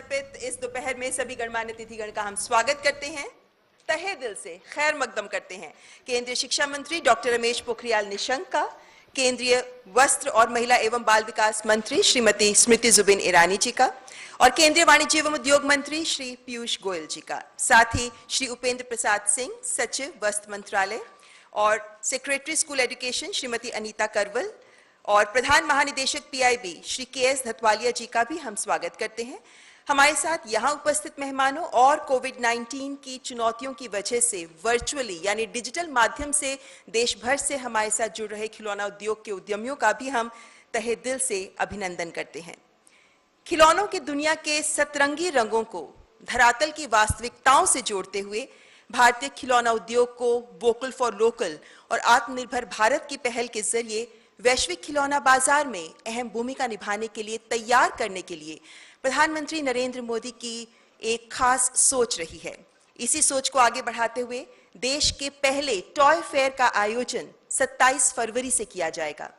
समर्पित इस दोपहर में सभी गणमान्य अतिथिगण का हम स्वागत करते हैं, तहे दिल से खैर मकदम करते हैं केंद्रीय शिक्षा मंत्री डॉक्टर रमेश पोखरियाल निशंक का, केंद्रीय वस्त्र और महिला एवं बाल विकास मंत्री श्रीमती स्मृति जुबिन ईरानी जी का और केंद्रीय वाणिज्य एवं उद्योग मंत्री श्री पीयूष गोयल जी का, साथ ही श्री उपेंद्र प्रसाद सिंह सचिव वस्त्र मंत्रालय और secretary school education Shrimati Anita करवल और प्रधान महानिदेशक पीआईबी श्री के.एस. धतवालिया जी का भी हम स्वागत करते हैं। हमारे साथ यहाँ उपस्थित मेहमानों और कोविड-19 की चुनौतियों की वजह से वर्चुअली यानी डिजिटल माध्यम से देश भर से हमारे साथ जुड़ रहे खिलौना उद्योग के उद्यमियों का भी हम तहे दिल से अभिनंदन करते हैं। खिलौनों की दुनिया के सतरंगी रंगों को धरातल की वास्तविकताओं से जोड़ते हुए भारतीय खिलौना उद्योग को वोकल फॉर लोकल और आत्मनिर्भर भारत की पहल के जरिए वैश्विक खिलौना बाजार में अहम भूमिका निभाने के लिए तैयार करने के लिए प्रधानमंत्री नरेंद्र मोदी की एक खास सोच रही है। इसी सोच को आगे बढ़ाते हुए देश के पहले टॉय फेयर का आयोजन 27 फरवरी से किया जाएगा।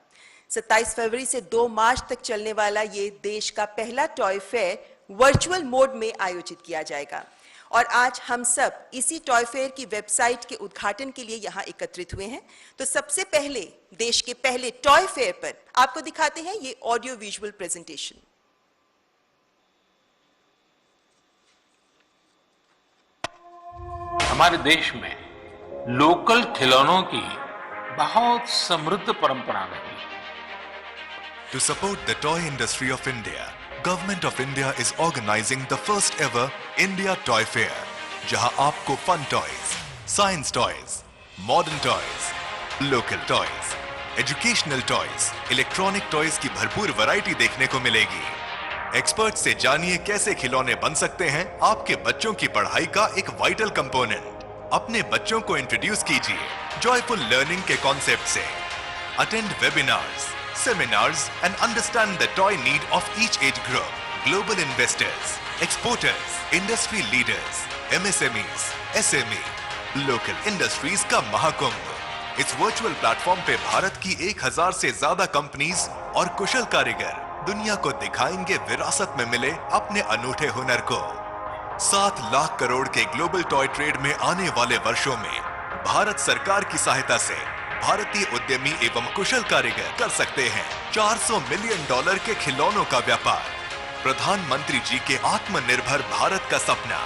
27 फरवरी से 2 मार्च तक चलने वाला ये देश का पहला टॉय फेयर वर्चुअल मोड में आयोजित किया जाएगा और आज हम सब इसी टॉय फेयर की वेबसाइट के उद्घाटन के लिए यहाँ एकत्रित हुए हैं। तो सबसे पहले देश के पहले टॉय फेयर पर आपको दिखाते हैं ये ऑडियो विजुअल प्रेजेंटेशन। हमारे देश में लोकल खिलौनों की बहुत समृद्ध परंपरा रही है। To support the toy industry of India, Government of India is organizing the first ever India Toy Fair, जहां आपको fun toys, science toys, modern toys, local toys, educational toys, electronic toys की भरपूर वैरायटी देखने को मिलेगी। Expert से जानिए कैसे खिलौने बन सकते हैं आपके बच्चों की पढ़ाई का एक वाइटल कंपोनेंट। अपने बच्चों को इंट्रोड्यूस कीजिए जॉयफुल लर्निंग के कॉन्सेप्ट से। Attend webinars, seminars and understand the toy need of each age group. Global investors, exporters, industry leaders, MSMEs, SME, local industries का महाकुंभ। इस वर्चुअल प्लेटफॉर्म पे भारत की 1000 से ज्यादा कंपनीज और कुशल कारीगर दुनिया को दिखाएंगे विरासत में मिले अपने अनूठे हुनर को। 7 लाख करोड़ के ग्लोबल टॉय ट्रेड में आने वाले वर्षों में भारत सरकार की सहायता से भारतीय उद्यमी एवं कुशल कारीगर कर सकते हैं $400 मिलियन के खिलौनों का व्यापार। प्रधानमंत्री जी के आत्मनिर्भर भारत का सपना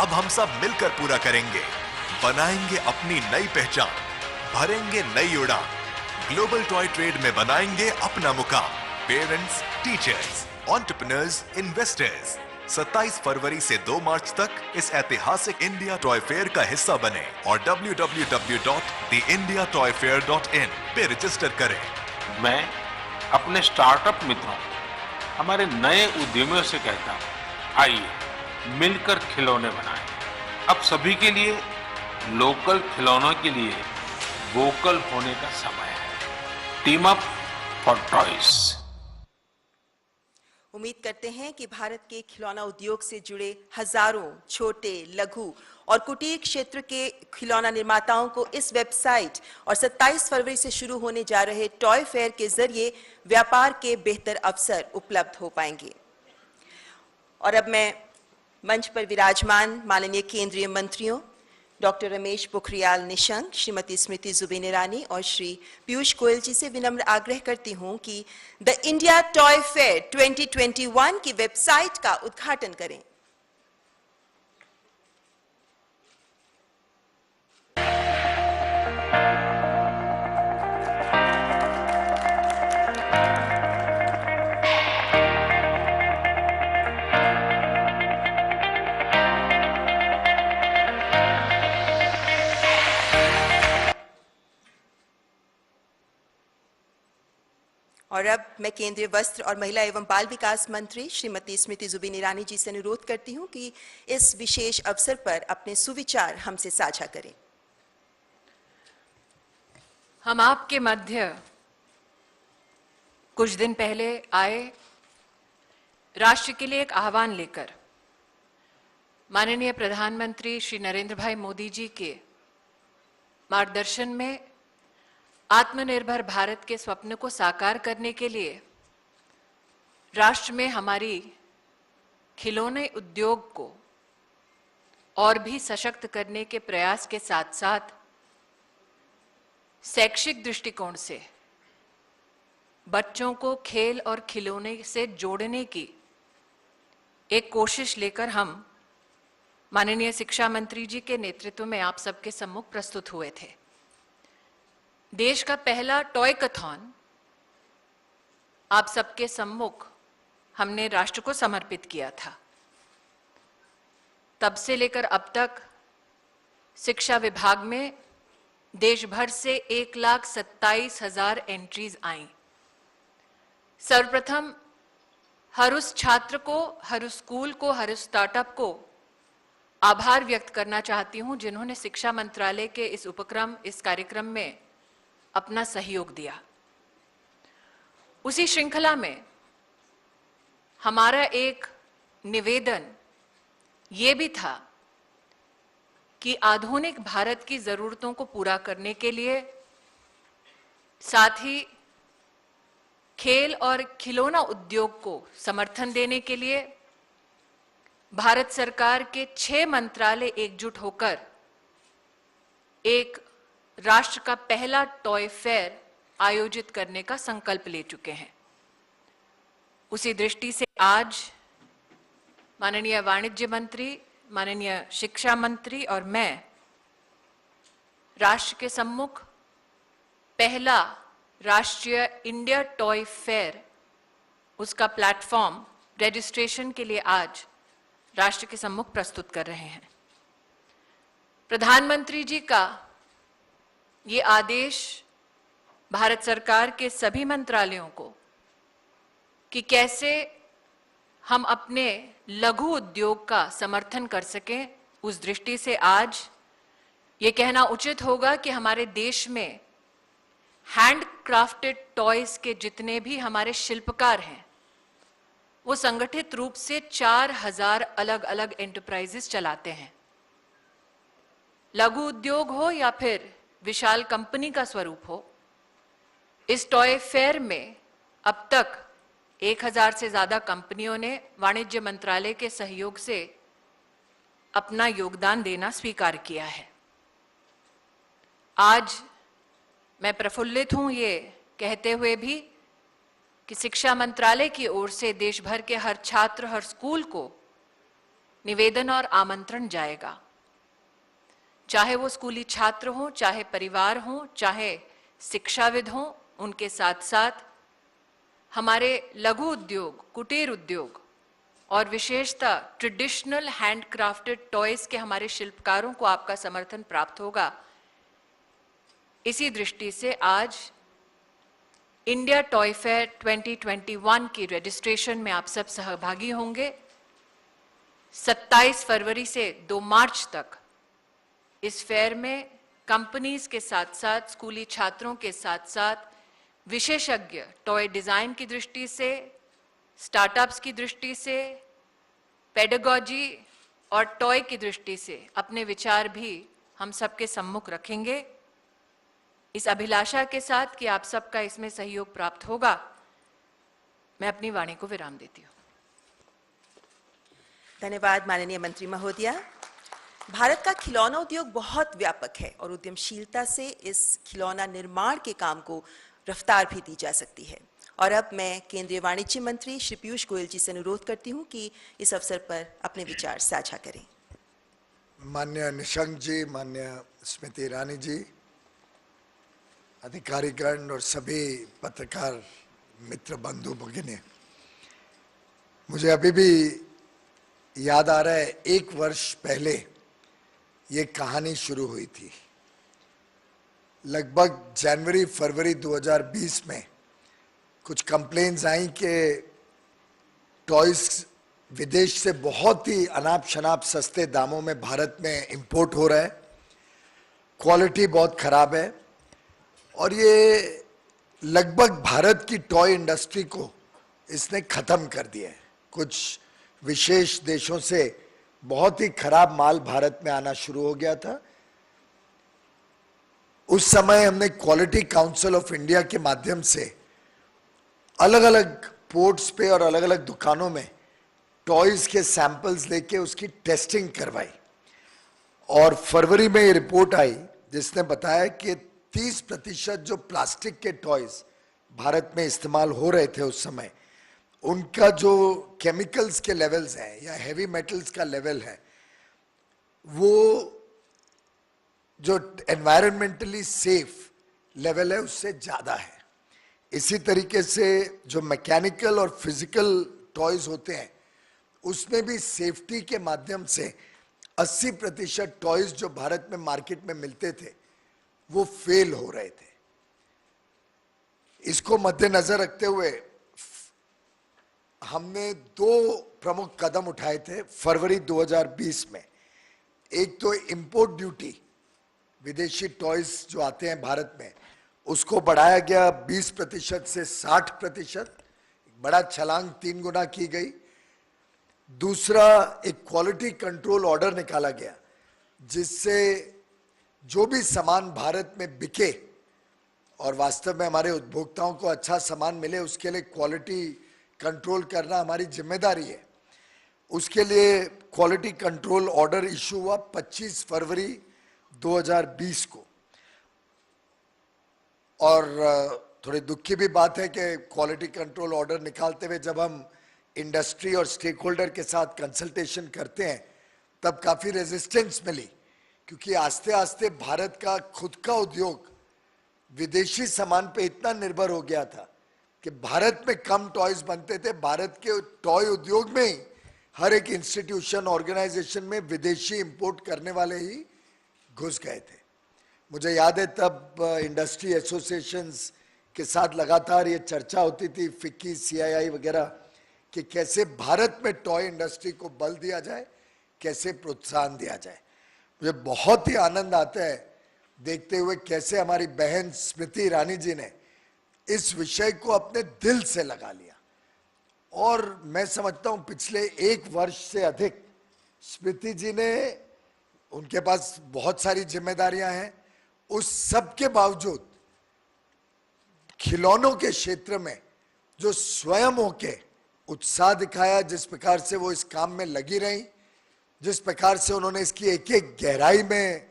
अब हम सब मिलकर पूरा करेंगे। बनाएंगे अपनी नई पहचान, भरेंगे नई उड़ान, ग्लोबल टॉय ट्रेड में बनाएंगे अपना मुकाम। पेरेंट्स, टीचर्स, एंटरप्रेन्योर्स, इन्वेस्टर्स 27 फरवरी से 2 मार्च तक इस ऐतिहासिक इंडिया टॉय फेयर का हिस्सा बने और www.theindiatoyfair.in पे रजिस्टर करें। मैं अपने स्टार्टअप मित्रों, हमारे नए उद्यमियों से कहता हूँ, आइए मिलकर खिलौने बनाएं। अब सभी के लिए लोकल खिलौनों के लिए वोकल होने का समय है। Team up for toys. उम्मीद करते हैं कि भारत के खिलौना उद्योग से जुड़े हजारों छोटे, लघु और कुटीर क्षेत्र के खिलौना निर्माताओं को इस वेबसाइट और 27 फरवरी से शुरू होने जा रहे टॉय फेयर के जरिए व्यापार के बेहतर अवसर उपलब्ध हो पाएंगे। और अब मैं मंच पर विराजमान माननीय केंद्रीय मंत्रियों डॉक्टर रमेश पोखरियाल निशंक, श्रीमती स्मृति जुबिन ईरानी और श्री पीयूष गोयल जी से विनम्र आग्रह करती हूं कि द इंडिया टॉय फेयर 2021 की वेबसाइट का उद्घाटन करें। और अब मैं केंद्रीय वस्त्र और महिला एवं बाल विकास मंत्री श्रीमती स्मृति जुबिन ईरानी जी से अनुरोध करती हूं कि इस विशेष अवसर पर अपने सुविचार हमसे साझा करें। हम आपके मध्य कुछ दिन पहले आए राष्ट्र के लिए एक आह्वान लेकर। माननीय प्रधानमंत्री श्री नरेंद्र भाई मोदी जी के मार्गदर्शन में आत्मनिर्भर भारत के स्वप्न को साकार करने के लिए राष्ट्र में हमारी खिलौने उद्योग को और भी सशक्त करने के प्रयास के साथ साथ शैक्षिक दृष्टिकोण से बच्चों को खेल और खिलौने से जोड़ने की एक कोशिश लेकर हम माननीय शिक्षा मंत्री जी के नेतृत्व में आप सबके सम्मुख प्रस्तुत हुए थे। देश का पहला टॉय कथॉन आप सबके सम्मुख हमने राष्ट्र को समर्पित किया था। तब से लेकर अब तक शिक्षा विभाग में देश भर से 1,27,000 एंट्रीज आई। सर्वप्रथम हर उस छात्र को, हर उस स्कूल को, हर उस स्टार्टअप को आभार व्यक्त करना चाहती हूं जिन्होंने शिक्षा मंत्रालय के इस उपक्रम, इस कार्यक्रम में अपना सहयोग दिया। उसी श्रृंखला में हमारा एक निवेदन ये भी था कि आधुनिक भारत की जरूरतों को पूरा करने के लिए, साथ ही खेल और खिलौना उद्योग को समर्थन देने के लिए भारत सरकार के 6 मंत्रालय एकजुट होकर एक राष्ट्र का पहला टॉय फेयर आयोजित करने का संकल्प ले चुके हैं। उसी दृष्टि से आज माननीय वाणिज्य मंत्री, माननीय शिक्षा मंत्री और मैं राष्ट्र के सम्मुख पहला राष्ट्रीय इंडिया टॉय फेयर, उसका प्लेटफॉर्म रजिस्ट्रेशन के लिए आज राष्ट्र के सम्मुख प्रस्तुत कर रहे हैं। प्रधानमंत्री जी का ये आदेश भारत सरकार के सभी मंत्रालयों को कि कैसे हम अपने लघु उद्योग का समर्थन कर सकें, उस दृष्टि से आज ये कहना उचित होगा कि हमारे देश में हैंड क्राफ्टेड टॉयज के जितने भी हमारे शिल्पकार हैं वो संगठित रूप से 4,000 अलग अलग एंटरप्राइजेस चलाते हैं। लघु उद्योग हो या फिर विशाल कंपनी का स्वरूप हो, इस टॉय फेयर में अब तक 1,000 से ज्यादा कंपनियों ने वाणिज्य मंत्रालय के सहयोग से अपना योगदान देना स्वीकार किया है। आज मैं प्रफुल्लित हूं ये कहते हुए भी कि शिक्षा मंत्रालय की ओर से देश भर के हर छात्र, हर स्कूल को निवेदन और आमंत्रण जाएगा। चाहे वो स्कूली छात्र हों, चाहे परिवार हों, चाहे शिक्षाविद हों, उनके साथ साथ हमारे लघु उद्योग, कुटीर उद्योग और विशेषतः ट्रेडिशनल हैंडक्राफ्टेड टॉयज के हमारे शिल्पकारों को आपका समर्थन प्राप्त होगा। इसी दृष्टि से आज इंडिया टॉय फेयर 2021 की रजिस्ट्रेशन में आप सब सहभागी होंगे। 27 फरवरी से 2 मार्च तक इस फेयर में कंपनीज के साथ साथ, स्कूली छात्रों के साथ साथ विशेषज्ञ टॉय डिजाइन की दृष्टि से, स्टार्टअप्स की दृष्टि से, पेडागॉजी और टॉय की दृष्टि से अपने विचार भी हम सबके सम्मुख रखेंगे। इस अभिलाषा के साथ कि आप सबका इसमें सहयोग प्राप्त होगा, मैं अपनी वाणी को विराम देती हूँ। धन्यवाद माननीय मंत्री महोदया। भारत का खिलौना उद्योग बहुत व्यापक है और उद्यमशीलता से इस खिलौना निर्माण के काम को रफ्तार भी दी जा सकती है। और अब मैं केंद्रीय वाणिज्य मंत्री श्री पीयूष गोयल जी से अनुरोध करती हूं कि इस अवसर पर अपने विचार साझा करें। माननीय निशंक जी, माननीय स्मृति ईरानी जी, अधिकारीगण और सभी पत्रकार मित्र बंधु भगिनी, मुझे अभी भी याद आ रहा है 1 वर्ष पहले ये कहानी शुरू हुई थी। लगभग जनवरी-फरवरी 2020 में कुछ कंप्लेंट्स आई कि टॉयज विदेश से बहुत ही अनाप शनाप सस्ते दामों में भारत में इंपोर्ट हो रहा है, क्वालिटी बहुत खराब है और ये लगभग भारत की टॉय इंडस्ट्री को इसने खत्म कर दिया है। कुछ विशेष देशों से बहुत ही खराब माल भारत में आना शुरू हो गया था। उस समय हमने क्वालिटी काउंसिल ऑफ इंडिया के माध्यम से अलग अलग पोर्ट्स पे और अलग अलग दुकानों में टॉयज के सैंपल्स लेके उसकी टेस्टिंग करवाई और फरवरी में ये रिपोर्ट आई जिसने बताया कि 30% जो प्लास्टिक के टॉयज भारत में इस्तेमाल हो रहे थे उस समय, उनका जो केमिकल्स के लेवल्स हैं या हेवी मेटल्स का लेवल है, वो जो एनवायरमेंटली सेफ लेवल है उससे ज्यादा है। इसी तरीके से जो मैकेनिकल और फिजिकल टॉयज होते हैं उसमें भी सेफ्टी के माध्यम से 80% टॉयज जो भारत में मार्केट में मिलते थे वो फेल हो रहे थे। इसको मद्देनजर रखते हुए हमने 2 प्रमुख कदम उठाए थे फरवरी 2020 में। एक तो इंपोर्ट ड्यूटी, विदेशी टॉयज जो आते हैं भारत में उसको बढ़ाया गया 20% से 60%, बड़ा छलांग 3 गुना की गई। दूसरा, एक क्वालिटी कंट्रोल ऑर्डर निकाला गया जिससे जो भी सामान भारत में बिके और वास्तव में हमारे उपभोक्ताओं को अच्छा सामान मिले, उसके लिए क्वालिटी कंट्रोल करना हमारी जिम्मेदारी है। उसके लिए क्वालिटी कंट्रोल ऑर्डर इशू हुआ 25 फरवरी 2020 को। और थोड़ी दुख की भी बात है कि क्वालिटी कंट्रोल ऑर्डर निकालते हुए जब हम इंडस्ट्री और स्टेक होल्डर के साथ कंसल्टेशन करते हैं तब काफी रेजिस्टेंस मिली, क्योंकि आस्ते आस्ते भारत का खुद का उद्योग विदेशी सामान पे इतना निर्भर हो गया था कि भारत में कम टॉयज बनते थे। भारत के टॉय उद्योग में ही हर एक इंस्टीट्यूशन, ऑर्गेनाइजेशन में विदेशी इंपोर्ट करने वाले ही घुस गए थे। मुझे याद है तब इंडस्ट्री एसोसिएशंस के साथ लगातार ये चर्चा होती थी, फिक्की, सीआईआई वगैरह, कि कैसे भारत में टॉय इंडस्ट्री को बल दिया जाए, कैसे प्रोत्साहन दिया जाए। मुझे बहुत ही आनंद आता है देखते हुए कैसे हमारी बहन स्मृति ईरानी जी ने इस विषय को अपने दिल से लगा लिया। और मैं समझता हूं पिछले 1 वर्ष से अधिक स्मृति जी ने, उनके पास बहुत सारी जिम्मेदारियां हैं, उस सब के बावजूद खिलौनों के क्षेत्र में जो स्वयं होके उत्साह दिखाया, जिस प्रकार से वो इस काम में लगी रही, जिस प्रकार से उन्होंने इसकी एक एक गहराई में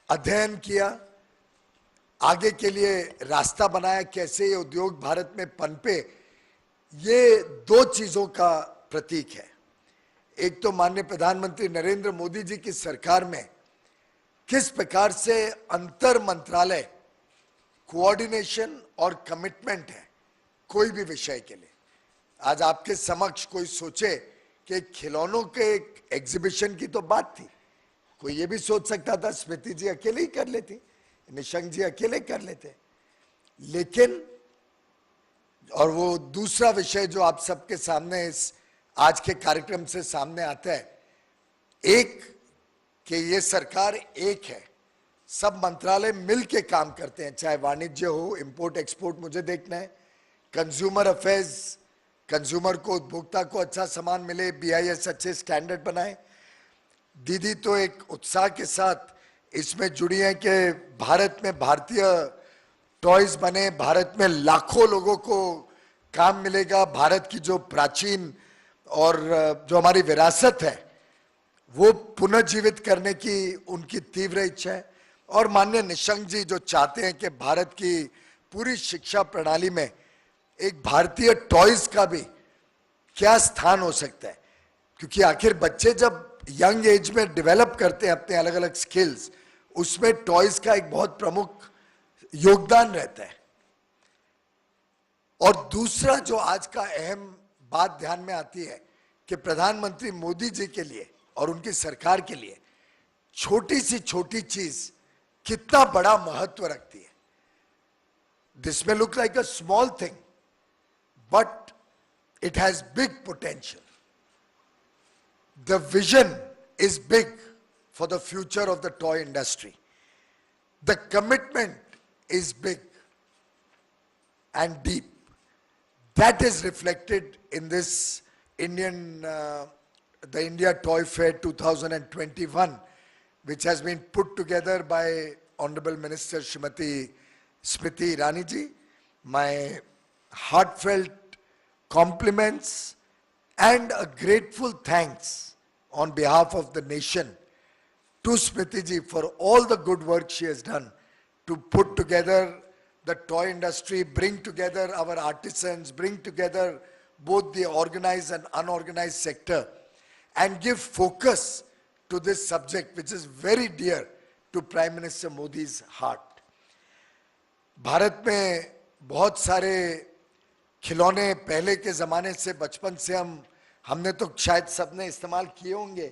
अध्ययन किया, आगे के लिए रास्ता बनाया, कैसे ये उद्योग भारत में पनपे, ये 2 चीजों का प्रतीक है। एक तो माननीय प्रधानमंत्री नरेंद्र मोदी जी की सरकार में किस प्रकार से अंतर मंत्रालय कोऑर्डिनेशन और कमिटमेंट है कोई भी विषय के लिए। आज आपके समक्ष कोई सोचे कि खिलौनों के एक एग्जीबिशन की तो बात थी, कोई ये भी सोच सकता था स्मृति जी अकेले ही कर लेती, निशंक जी अकेले कर लेते, लेकिन और वो दूसरा विषय जो आप सबके सामने इस आज के कार्यक्रम से सामने आता है, एक कि ये सरकार एक है, सब मंत्रालय मिल के काम करते हैं, चाहे वाणिज्य हो, इंपोर्ट एक्सपोर्ट मुझे देखना है, कंज्यूमर अफेयर्स, कंज्यूमर को, उपभोक्ता को अच्छा सामान मिले, BIS अच्छे स्टैंडर्ड बनाए। दीदी तो एक उत्साह के साथ इसमें जुड़ी है कि भारत में भारतीय टॉयज बने, भारत में लाखों लोगों को काम मिलेगा, भारत की जो प्राचीन और जो हमारी विरासत है वो पुनर्जीवित करने की उनकी तीव्र इच्छा है। और माननीय निशंक जी जो चाहते हैं कि भारत की पूरी शिक्षा प्रणाली में एक भारतीय टॉयज का भी क्या स्थान हो सकता है, क्योंकि आखिर बच्चे जब यंग एज में डेवलप करते हैं अपने अलग अलग स्किल्स, उसमें टॉयज का एक बहुत प्रमुख योगदान रहता है। और दूसरा जो आज का अहम बात ध्यान में आती है कि प्रधानमंत्री मोदी जी के लिए और उनकी सरकार के लिए छोटी सी छोटी चीज कितना बड़ा महत्व रखती है। दिस में look like a small thing but it has big potential. The vision is big for the future of the toy industry. The commitment is big and deep. That is reflected in this the India Toy Fair 2021, which has been put together by Honorable Minister Srimati Smriti Irani ji. My heartfelt compliments And a grateful thanks on behalf of the nation to Smriti ji for all the good work she has done to put together the toy industry, bring together our artisans, bring together both the organized and unorganized sector, and give focus to this subject which is very dear to Prime Minister Modi's heart. Bharat में बहुत सारे खिलौने पहले के ज़माने से बचपन से हमने तो शायद सबने इस्तेमाल किए होंगे.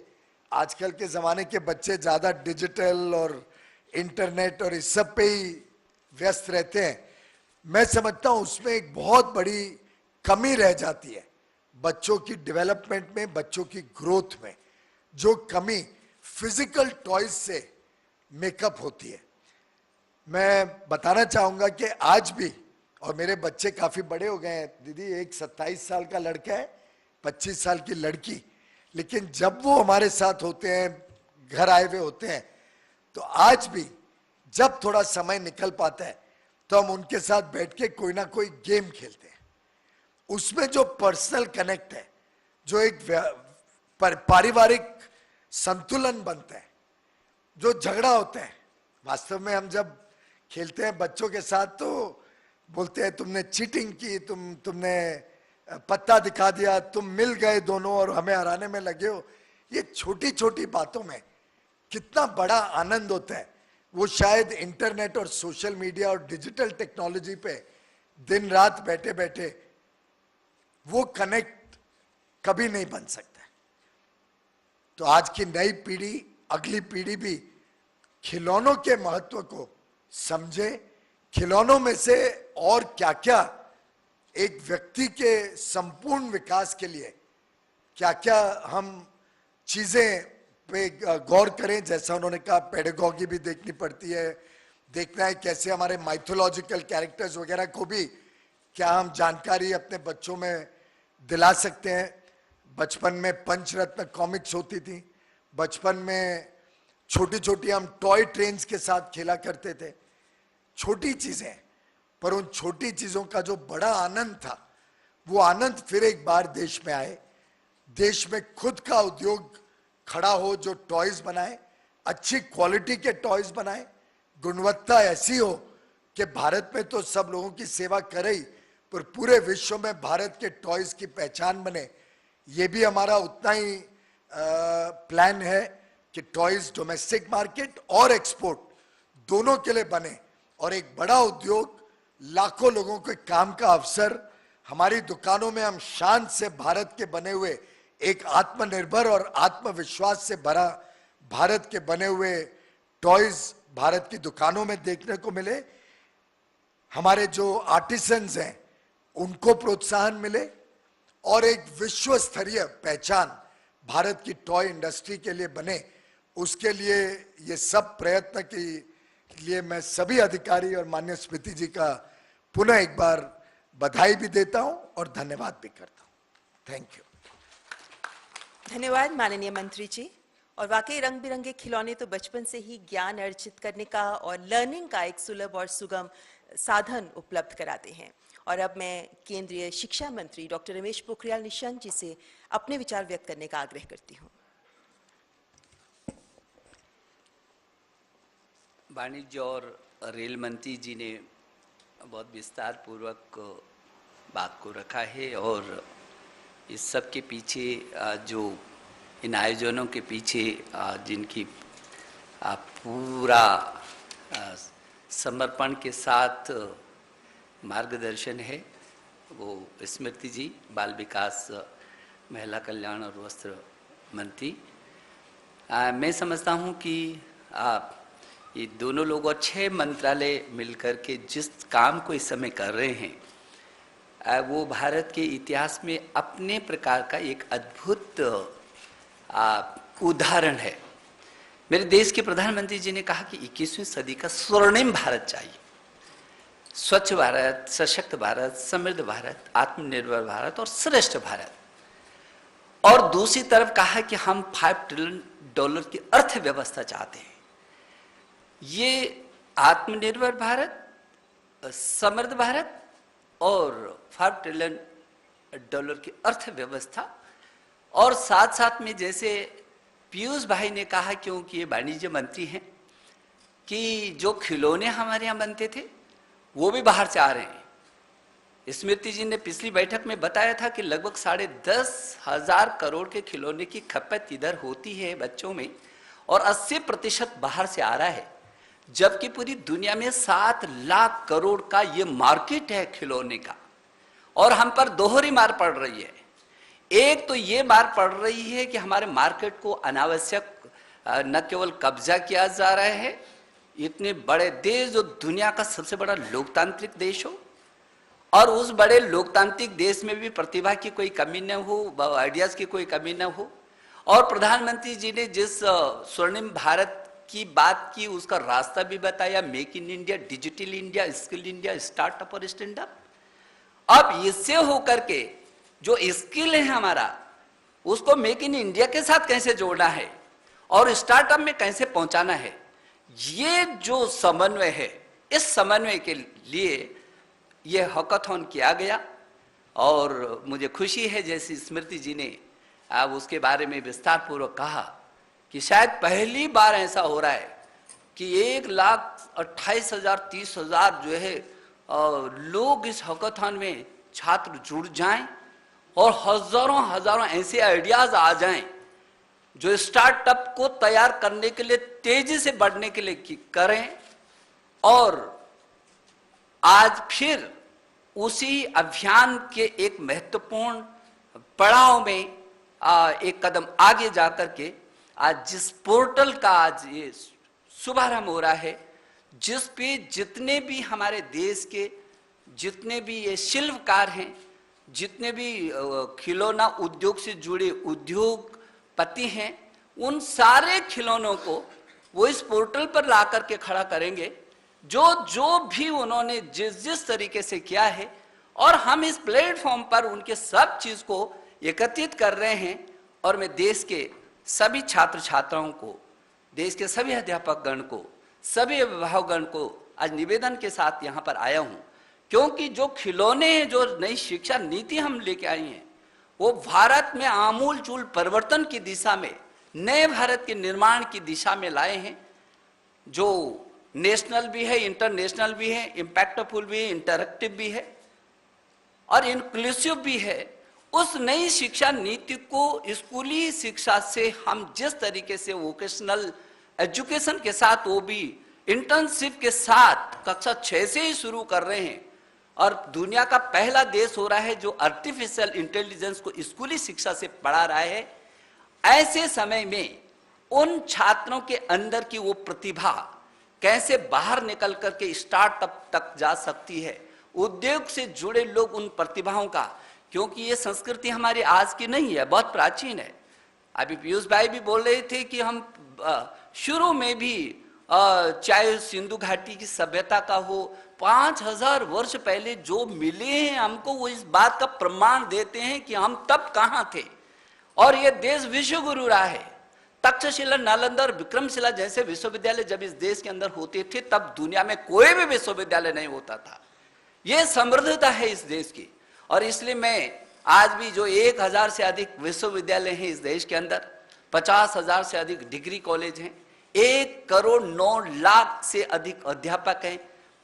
आजकल के ज़माने के बच्चे ज़्यादा डिजिटल और इंटरनेट और इस सब पे ही व्यस्त रहते हैं. मैं समझता हूँ उसमें एक बहुत बड़ी कमी रह जाती है बच्चों की डेवलपमेंट में, बच्चों की ग्रोथ में. जो कमी फिजिकल टॉयज से मेकअप होती है. मैं बताना चाहूँगा कि आज भी, और मेरे बच्चे काफ़ी बड़े हो गए हैं दीदी, एक 27 साल का लड़का है, 25 साल की लड़की, लेकिन जब वो हमारे साथ होते हैं, घर आए हुए होते हैं, तो आज भी जब थोड़ा समय निकल पाता है तो हम उनके साथ बैठ के कोई ना कोई गेम खेलते हैं. उसमें जो पर्सनल कनेक्ट है, जो एक पारिवारिक संतुलन बनता है, जो झगड़ा होता है, वास्तव में हम जब खेलते हैं बच्चों के साथ तो बोलते हैं तुमने चीटिंग की, तुमने पत्ता दिखा दिया, तुम मिल गए दोनों और हमें हराने में लगे हो. ये छोटी छोटी बातों में कितना बड़ा आनंद होता है, वो शायद इंटरनेट और सोशल मीडिया और डिजिटल टेक्नोलॉजी पे दिन रात बैठे बैठे वो कनेक्ट कभी नहीं बन सकता. तो आज की नई पीढ़ी, अगली पीढ़ी भी खिलौनों के महत्व को समझे. खिलौनों में से और क्या क्या एक व्यक्ति के संपूर्ण विकास के लिए क्या क्या हम चीजें पे गौर करें. जैसा उन्होंने कहा, पेडागॉजी भी देखनी पड़ती है, देखना है कैसे हमारे माइथोलॉजिकल कैरेक्टर्स वगैरह को भी क्या हम जानकारी अपने बच्चों में दिला सकते हैं. बचपन में पंचरत्न कॉमिक्स होती थी, बचपन में छोटी छोटी हम टॉय ट्रेन्स के साथ खेला करते थे. छोटी चीजें, पर उन छोटी चीजों का जो बड़ा आनंद था, वो आनंद फिर एक बार देश में आए. देश में खुद का उद्योग खड़ा हो जो टॉयज बनाए, अच्छी क्वालिटी के टॉयज बनाए, गुणवत्ता ऐसी हो कि भारत में तो सब लोगों की सेवा करे ही, पर पूरे विश्व में भारत के टॉयज की पहचान बने. ये भी हमारा उतना ही प्लान है कि टॉयज डोमेस्टिक मार्केट और एक्सपोर्ट दोनों के लिए बने और एक बड़ा उद्योग, लाखों लोगों के काम का अवसर. हमारी दुकानों में हम शान से भारत के बने हुए, एक आत्मनिर्भर और आत्मविश्वास से भरा भारत के बने हुए टॉयज भारत की दुकानों में देखने को मिले. हमारे जो आर्टिसंस हैं उनको प्रोत्साहन मिले और एक विश्व स्तरीय पहचान भारत की टॉय इंडस्ट्री के लिए बने. उसके लिए ये सब प्रयत्न के लिए मैं सभी अधिकारी और माननीय स्मृति जी का पुनः एक बार बधाई भी देता हूं और धन्यवाद भी करता हूं. Thank you. धन्यवाद माननीय मंत्री जी. और वाकई रंग बिरंगे खिलौने तो बचपन से ही ज्ञान अर्जित करने का और लर्निंग का एक सुलभ और सुगम साधन उपलब्ध कराते हैं. और अब मैं केंद्रीय शिक्षा मंत्री डॉक्टर रमेश पोखरियाल निशंक जी से अपने विचार व्यक्त करने का आग्रह करती हूँ. वाणिज्य और रेल मंत्री जी ने बहुत विस्तार पूर्वक बात को रखा है और इस सब के पीछे जो इन आयोजनों के पीछे जिनकी पूरा समर्पण के साथ मार्गदर्शन है, वो स्मृति जी, बाल विकास, महिला कल्याण और वस्त्र मंत्री. मैं समझता हूँ कि ये दोनों लोग और 6 मंत्रालय मिलकर के जिस काम को इस समय कर रहे हैं, वो भारत के इतिहास में अपने प्रकार का एक अद्भुत उदाहरण है. मेरे देश के प्रधानमंत्री जी ने कहा कि 21वीं सदी का स्वर्णिम भारत चाहिए. स्वच्छ भारत, सशक्त भारत, समृद्ध भारत, आत्मनिर्भर भारत और श्रेष्ठ भारत. और दूसरी तरफ कहा कि हम $5 ट्रिलियन की अर्थव्यवस्था चाहते हैं. ये आत्मनिर्भर भारत, समृद्ध भारत और $5 ट्रिलियन की अर्थव्यवस्था और साथ साथ में जैसे पीयूष भाई ने कहा, क्योंकि ये वाणिज्य मंत्री हैं, कि जो खिलौने हमारे यहाँ बनते थे वो भी बाहर से आ रहे हैं। स्मृति जी ने पिछली बैठक में बताया था कि लगभग 10,500 करोड़ के खिलौने की खपत इधर होती है बच्चों में, और 80% बाहर से आ रहा है, जबकि पूरी दुनिया में 7 लाख करोड़ का ये मार्केट है खिलौने का। और हम पर दोहरी मार पड़ रही है। एक तो ये मार पड़ रही है कि हमारे मार्केट को अनावश्यक न केवल कब्जा किया जा रहा है, इतने बड़े देश जो दुनिया का सबसे बड़ा लोकतांत्रिक देश हो, और उस बड़े लोकतांत्रिक देश में भी प्रतिभा की कोई कमी न हो, आइडियाज की कोई कमी न हो। और प्रधानमंत्री जी ने जिस स्वर्णिम भारत की बात की उसका रास्ता भी बताया, make in India, digital India, skill India, startup और स्टैंड अप। अब इससे होकर के जो स्किल है हमारा, उसको मेक इन इंडिया के साथ कैसे जोड़ना है और स्टार्टअप में कैसे पहुंचाना है, ये जो समन्वय है, इस समन्वय के लिए ये हैकाथॉन किया गया। और मुझे खुशी है जैसे स्मृति जी ने अब उसके बारे में विस्तार पूर्वक कहा कि शायद पहली बार ऐसा हो रहा है कि 1,28,000 30,000 जो है लोग इस हैकाथॉन में छात्र जुड़ जाएं और हजारों ऐसे आइडियाज आ जाएं जो स्टार्टअप को तैयार करने के लिए, तेजी से बढ़ने के लिए करें। और आज फिर उसी अभियान के एक महत्वपूर्ण पड़ाव में एक कदम आगे जाकर के आज जिस पोर्टल का आज ये शुभारंभ हो रहा है, जिस पे जितने भी हमारे देश के जितने भी ये शिल्पकार हैं, जितने भी खिलौना उद्योग से जुड़े उद्योगपति हैं, उन सारे खिलौनों को वो इस पोर्टल पर ला करके खड़ा करेंगे, जो भी उन्होंने जिस तरीके से किया है। और हम इस प्लेटफॉर्म पर उनके सब चीज को एकत्रित कर रहे हैं। और मैं देश के सभी छात्र छात्राओं को, देश के सभी अध्यापक गण को, सभी अभिभावक गण को आज निवेदन के साथ यहाँ पर आया हूँ, क्योंकि जो खिलौने हैं, जो नई शिक्षा नीति हम लेके आई हैं, वो भारत में आमूल चूल परिवर्तन की दिशा में, नए भारत के निर्माण की दिशा में लाए हैं, जो नेशनल भी है, इंटरनेशनल भी है, इम्पैक्टफुल भी है, इंटरैक्टिव भी है और इंक्लूसिव भी है। उस नई शिक्षा नीति को स्कूली शिक्षा से हम जिस तरीके से वोकेशनल एजुकेशन के साथ, वो भी इंटर्नशिप के साथ कक्षा 6 से ही शुरू कर रहे हैं, और दुनिया का पहला देश हो रहा है जो आर्टिफिशियल इंटेलिजेंस को स्कूली शिक्षा से पढ़ा रहा है। ऐसे समय में उन छात्रों के अंदर की वो प्रतिभा कैसे बाहर निकल करके स्टार्टअप तक जा सकती है, उद्योग से जुड़े लोग उन प्रतिभाओं का, क्योंकि ये संस्कृति हमारी आज की नहीं है, बहुत प्राचीन है। अभी पीयूष भाई भी बोल रहे थे कि हम शुरू में भी चाहे सिंधु घाटी की सभ्यता का हो, 5,000 वर्ष पहले जो मिले हैं हमको, वो इस बात का प्रमाण देते हैं कि हम तब कहाँ थे। और ये देश विश्व गुरु रहा है। तक्षशिला, नालंदा और विक्रमशिला जैसे विश्वविद्यालय जब इस देश के अंदर होते थे, तब दुनिया में कोई भी विश्वविद्यालय नहीं होता था। ये समृद्धता है इस देश की। और इसलिए मैं आज भी जो 1,000 से अधिक विश्वविद्यालय हैं इस देश के अंदर, 50,000 से अधिक डिग्री कॉलेज हैं, 1,09,00,000 से अधिक अध्यापक हैं,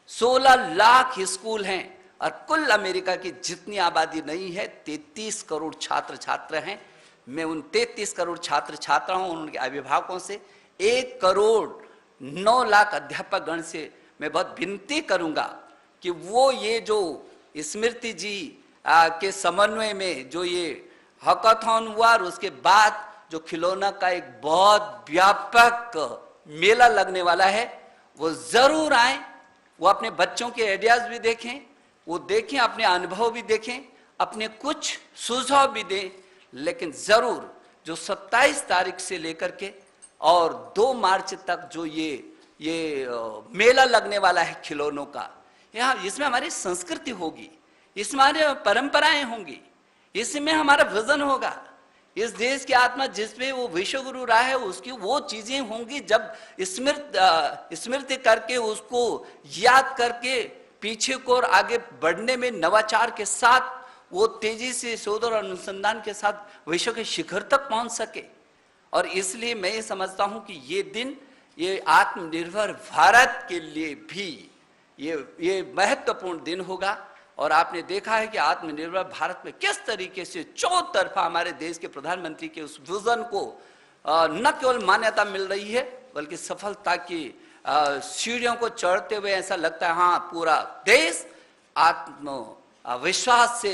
16 लाख स्कूल हैं, और कुल अमेरिका की जितनी आबादी नहीं है 33 करोड़ छात्र छात्रा हैं। मैं उन 33 करोड़ छात्र छात्राओं, उनके अभिभावकों से 1,09,00,000 अध्यापक गण से मैं बहुत विनती करूंगा कि वो ये जो स्मृति जी के समन्वय में जो ये हैकाथॉन हुआ, और उसके बाद जो खिलौना का एक बहुत व्यापक मेला लगने वाला है, वो जरूर आए, वो अपने बच्चों के आइडियाज भी देखें, वो देखें, अपने अनुभव भी देखें, अपने कुछ सुझाव भी दें। लेकिन जरूर जो 27 तारीख से लेकर के और 2 मार्च तक जो ये मेला लगने वाला है खिलौनों का, यहाँ इसमें हमारी संस्कृति होगी, इसमें हमारी परंपराएं होंगी, इसमें हमारा विजन होगा, इस देश की आत्मा जिसमें वो विश्वगुरु रहा है उसकी वो चीजें होंगी। जब स्मृति करके, उसको याद करके पीछे को और आगे बढ़ने में नवाचार के साथ वो तेजी से शोध और अनुसंधान के साथ विश्व के शिखर तक पहुंच सके। और इसलिए मैं ये समझता हूं कि ये दिन, ये आत्मनिर्भर भारत के लिए भी ये महत्वपूर्ण दिन होगा। और आपने देखा है कि आत्मनिर्भर भारत में किस तरीके से चौतरफा हमारे देश के प्रधानमंत्री के उस विजन को न केवल मान्यता मिल रही है, बल्कि सफलता की सीढ़ियों को चढ़ते हुए ऐसा लगता है हाँ, पूरा देश आत्मविश्वास से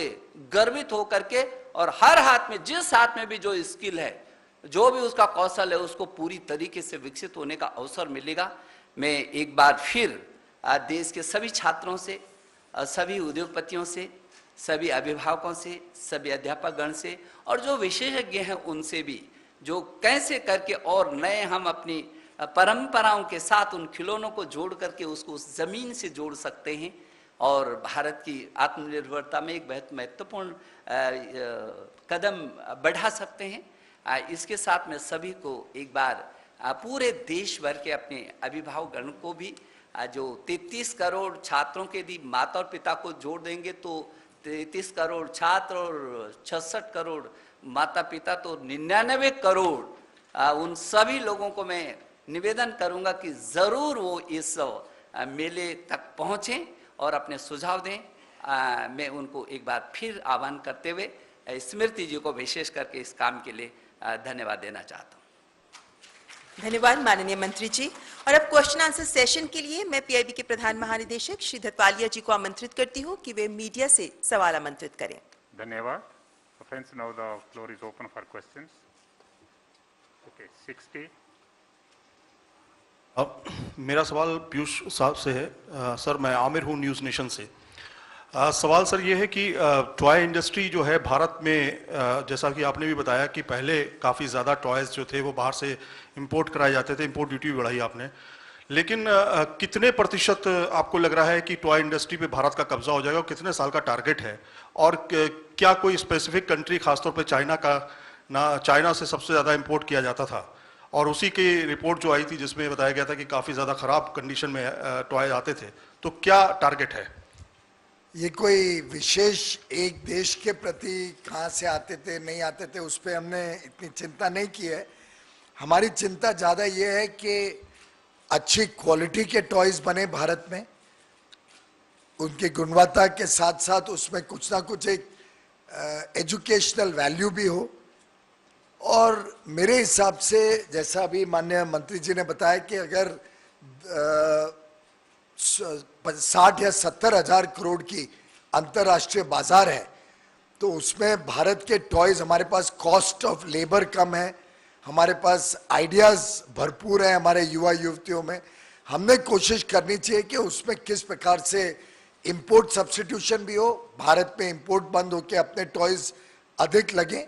गर्वित होकर के, और हर हाथ में, जिस हाथ में भी जो स्किल है, जो भी उसका कौशल है, उसको पूरी तरीके से विकसित होने का अवसर मिलेगा। मैं एक बार फिर देश के सभी छात्रों से, सभी उद्योगपतियों से, सभी अभिभावकों से, सभी अध्यापक गण से, और जो विशेषज्ञ हैं उनसे भी, जो कैसे करके और नए हम अपनी परंपराओं के साथ उन खिलौनों को जोड़ करके उसको उस जमीन से जोड़ सकते हैं और भारत की आत्मनिर्भरता में एक बहुत महत्वपूर्ण कदम बढ़ा सकते हैं। इसके साथ में सभी को एक बार पूरे देश भर के अपने अभिभावक गण को भी, जो 33 करोड़ छात्रों के यदि माता और पिता को जोड़ देंगे तो 33 करोड़ छात्र और 66 करोड़ माता पिता, तो 99 करोड़ उन सभी लोगों को मैं निवेदन करूंगा कि जरूर वो इस मेले तक पहुंचें और अपने सुझाव दें। मैं उनको एक बार फिर आह्वान करते हुए स्मृति जी को विशेष करके इस काम के लिए धन्यवाद देना चाहता हूं। धन्यवाद माननीय मंत्री जी। और अब क्वेश्चन आंसर सेशन के लिए मैं पीआईबी के प्रधान महानिदेशक श्री धतवालिया जी को आमंत्रित करती हूं कि वे मीडिया से सवाल आमंत्रित करें। धन्यवाद। Friends, now the floor is open for questions. Okay, 60. अब मेरा सवाल पीयूष साहब से है। सर, मैं आमिर हूँ न्यूज़ नेशन से। सवाल सर ये है कि टॉय इंडस्ट्री जो है भारत में, जैसा कि आपने भी बताया कि पहले काफ़ी ज़्यादा टॉयज़ जो थे वो बाहर से इंपोर्ट कराए जाते थे, इंपोर्ट ड्यूटी बढ़ाई आपने, लेकिन कितने प्रतिशत आपको लग रहा है कि टॉय इंडस्ट्री पे भारत का कब्जा हो जाएगा और कितने साल का टारगेट है? और क्या कोई स्पेसिफिक कंट्री, खासतौर पे चाइना का, चाइना से सबसे ज़्यादा इंपोर्ट किया जाता था और उसी की रिपोर्ट जो आई थी जिसमें बताया गया था कि काफ़ी ज़्यादा ख़राब कंडीशन में टॉय आते थे, तो क्या टारगेट है? ये कोई विशेष एक देश के प्रति कहाँ से आते थे नहीं आते थे उस पर हमने इतनी चिंता नहीं की है। हमारी चिंता ज़्यादा ये है कि अच्छी क्वालिटी के टॉयज बने भारत में, उनकी गुणवत्ता के साथ साथ उसमें कुछ ना कुछ एक एजुकेशनल वैल्यू भी हो। और मेरे हिसाब से जैसा अभी माननीय मंत्री जी ने बताया कि अगर 60 या 70 हजार करोड़ की अंतर्राष्ट्रीय बाजार है तो उसमें भारत के टॉयज, हमारे पास कॉस्ट ऑफ लेबर कम है, हमारे पास आइडियाज़ भरपूर हैं हमारे युवा युवतियों में। हमने कोशिश करनी चाहिए कि उसमें किस प्रकार से इंपोर्ट सब्स्टिट्यूशन भी हो, भारत में इंपोर्ट बंद होकर अपने टॉयज अधिक लगें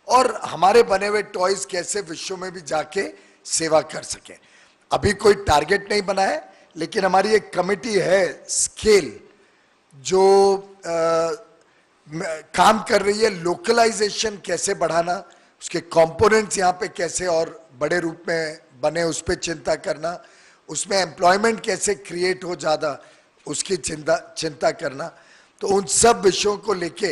और हमारे बने हुए टॉयज कैसे विश्व में भी जाके सेवा कर सकें। अभी कोई टारगेट नहीं बना है, लेकिन हमारी एक कमेटी है स्केल जो काम कर रही है लोकलाइजेशन कैसे बढ़ाना, उसके कंपोनेंट्स यहाँ पे कैसे और बड़े रूप में बने उस पर चिंता करना, उसमें एम्प्लॉयमेंट कैसे क्रिएट हो ज़्यादा उसकी चिंता करना। तो उन सब विषयों को लेके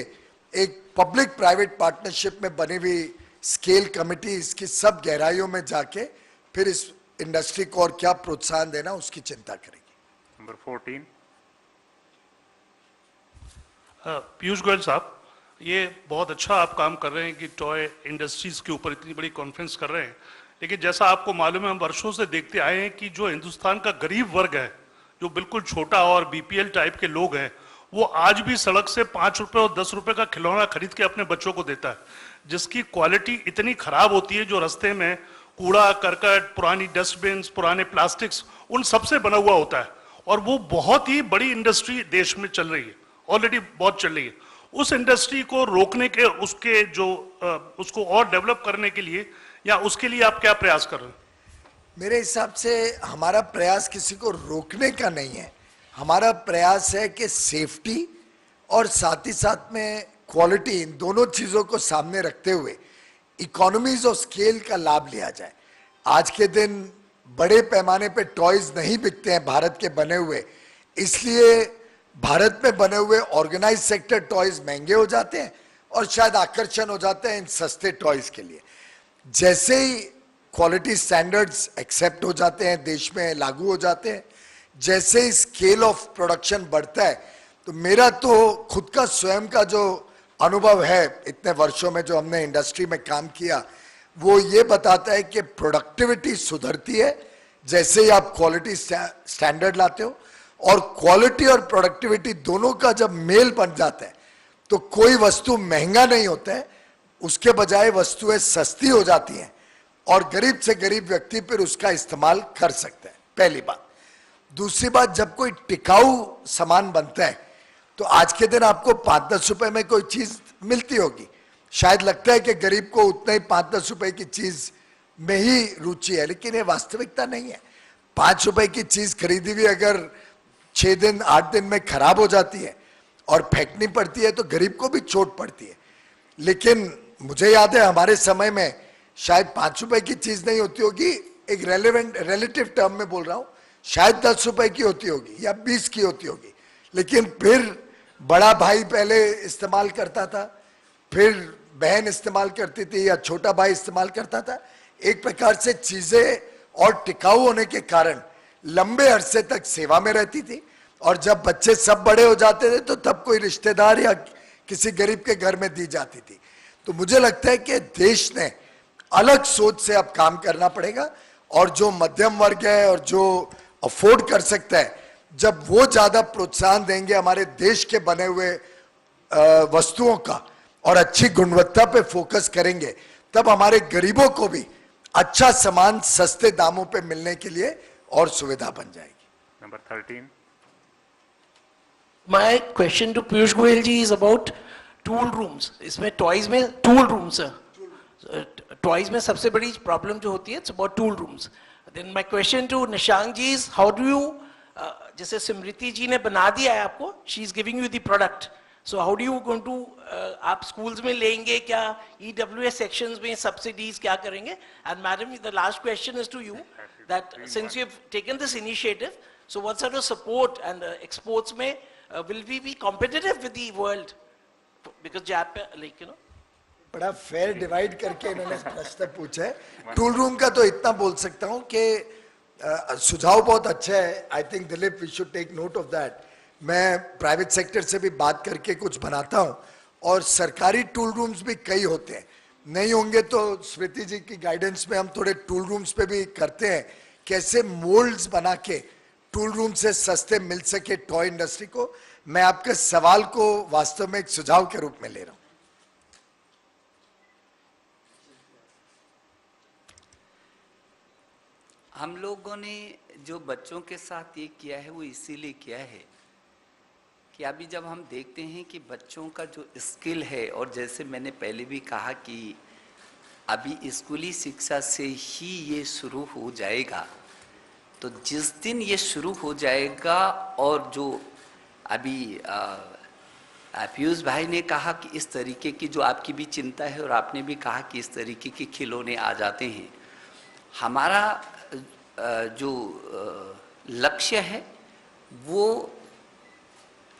एक पब्लिक प्राइवेट पार्टनरशिप में बनी हुई स्केल कमेटी इसकी सब गहराइयों में जाके फिर इस इंडस्ट्री को और क्या प्रोत्साहन देना उसकी चिंता करेगी। नंबर 14। पीयूष गोयल साहब, ये बहुत अच्छा आप काम कर रहे हैं कि टॉय इंडस्ट्रीज के ऊपर इतनी बड़ी कॉन्फ्रेंस कर रहे हैं, लेकिन जैसा आपको मालूम है हम वर्षों से देखते आए हैं कि जो हिंदुस्तान का गरीब वर्ग है, जो बिल्कुल छोटा और बीपीएल टाइप के लोग हैं, वो आज भी सड़क से 5 रुपए और 10 रुपए का खिलौना खरीद के अपने बच्चों को देता है, जिसकी क्वालिटी इतनी खराब होती है, जो रास्ते में कूड़ा करकट, पुरानी डस्टबिन, पुराने प्लास्टिक्स, उन सबसे बना हुआ होता है। और वो बहुत ही बड़ी इंडस्ट्री देश में चल रही है, ऑलरेडी बहुत चल रही है। उस इंडस्ट्री को रोकने के, उसके जो उसको और डेवलप करने के लिए या उसके लिए आप क्या प्रयास कर रहे हैं? मेरे हिसाब से हमारा प्रयास किसी को रोकने का नहीं है, हमारा प्रयास है कि सेफ्टी और साथ ही साथ में क्वालिटी, इन दोनों चीज़ों को सामने रखते हुए इकोनॉमीज ऑफ स्केल का लाभ लिया जाए। आज के दिन बड़े पैमाने पे टॉयज नहीं बिकते हैं भारत के बने हुए, इसलिए भारत में बने हुए ऑर्गेनाइज सेक्टर टॉयज महंगे हो जाते हैं और शायद आकर्षण हो जाते हैं इन सस्ते टॉयज के लिए। जैसे ही क्वालिटी स्टैंडर्ड्स एक्सेप्ट हो जाते हैं, देश में लागू हो जाते हैं, जैसे ही स्केल ऑफ प्रोडक्शन बढ़ता है, तो मेरा तो खुद का स्वयं का जो अनुभव है इतने वर्षों में जो हमने इंडस्ट्री में काम किया, वो ये बताता है कि प्रोडक्टिविटी सुधरती है जैसे ही आप क्वालिटी स्टैंडर्ड लाते हो, और क्वालिटी और प्रोडक्टिविटी दोनों का जब मेल बन जाता है तो कोई वस्तु महंगा नहीं होता है, उसके बजाय वस्तुएं सस्ती हो जाती हैं और गरीब से गरीब व्यक्ति फिर उसका इस्तेमाल कर सकता है, पहली बात। दूसरी बात, जब कोई टिकाऊ सामान बनता है तो आज के दिन आपको 5-10 रुपए में कोई चीज मिलती होगी, शायद लगता है कि गरीब को उतना ही 5-10 रुपए की चीज में ही रुचि है, लेकिन ये वास्तविकता नहीं है। 5 रुपए की चीज खरीदी हुई अगर 6 दिन 8 दिन में खराब हो जाती है और फेंकनी पड़ती है तो गरीब को भी चोट पड़ती है। लेकिन मुझे याद है हमारे समय में शायद 5 रुपए की चीज नहीं होती होगी, एक रिलेटिव टर्म में बोल रहा हूं, शायद 10 रुपए की होती होगी या 20 की होती होगी, लेकिन फिर बड़ा भाई पहले इस्तेमाल करता था, फिर बहन इस्तेमाल करती थी या छोटा भाई इस्तेमाल करता था। एक प्रकार से चीजें और टिकाऊ होने के कारण लंबे अरसे तक सेवा में रहती थी, और जब बच्चे सब बड़े हो जाते थे तो तब कोई रिश्तेदार या किसी गरीब के घर में दी जाती थी। तो मुझे लगता है कि देश ने अलग सोच से अब काम करना पड़ेगा, और जो मध्यम वर्ग है और जो अफोर्ड कर सकता है, जब वो ज्यादा प्रोत्साहन देंगे हमारे देश के बने हुए वस्तुओं का और अच्छी गुणवत्ता पे फोकस करेंगे, तब हमारे गरीबों को भी अच्छा सामान सस्ते दामों पे मिलने के लिए और सुविधा बन जाएगी। Number 13. My question to Piyush Goyal ji is about tool rooms. इसमें toys में tool rooms है। Toys में सबसे बड़ी problem जो होती है, it's about tool rooms. Then my question to Nishank ji is how do you, जैसे स्मृति जी ने बना दिया है आपको, she is giving you the product. So how do you going to, आप schools में लेंगे क्या, EWS sections में subsidies क्या करेंगे? And madam, the last question is to you, that since you have taken this initiative, so what sort of support and exports में will we be competitive with the world? Because Japan, like you know. बड़ा fair divide करके इन्होंने प्रश्न पूछा है। Tool room का तो इतना बोल सकता हूं कि सुझाव बहुत अच्छा है। I think Dilip we should take note of that. मैं प्राइवेट सेक्टर से भी बात करके कुछ बनाता हूं, और सरकारी टूल रूम्स भी कई होते हैं, नहीं होंगे तो स्मृति जी की गाइडेंस में हम थोड़े टूल रूम्स पे भी करते हैं, कैसे मोल्ड्स बना के टूल रूम से सस्ते मिल सके टॉय इंडस्ट्री को। मैं आपके सवाल को वास्तव में एक सुझाव के रूप में ले रहा हूं। हम लोगों ने जो बच्चों के साथ ये किया है वो इसीलिए किया है कि अभी जब हम देखते हैं कि बच्चों का जो स्किल है, और जैसे मैंने पहले भी कहा कि अभी स्कूली शिक्षा से ही ये शुरू हो जाएगा, तो जिस दिन ये शुरू हो जाएगा, और जो अभी पीयूष भाई ने कहा कि इस तरीके की जो आपकी भी चिंता है, और आपने भी कहा कि इस तरीके के खिलौने आ जाते हैं, हमारा जो लक्ष्य है वो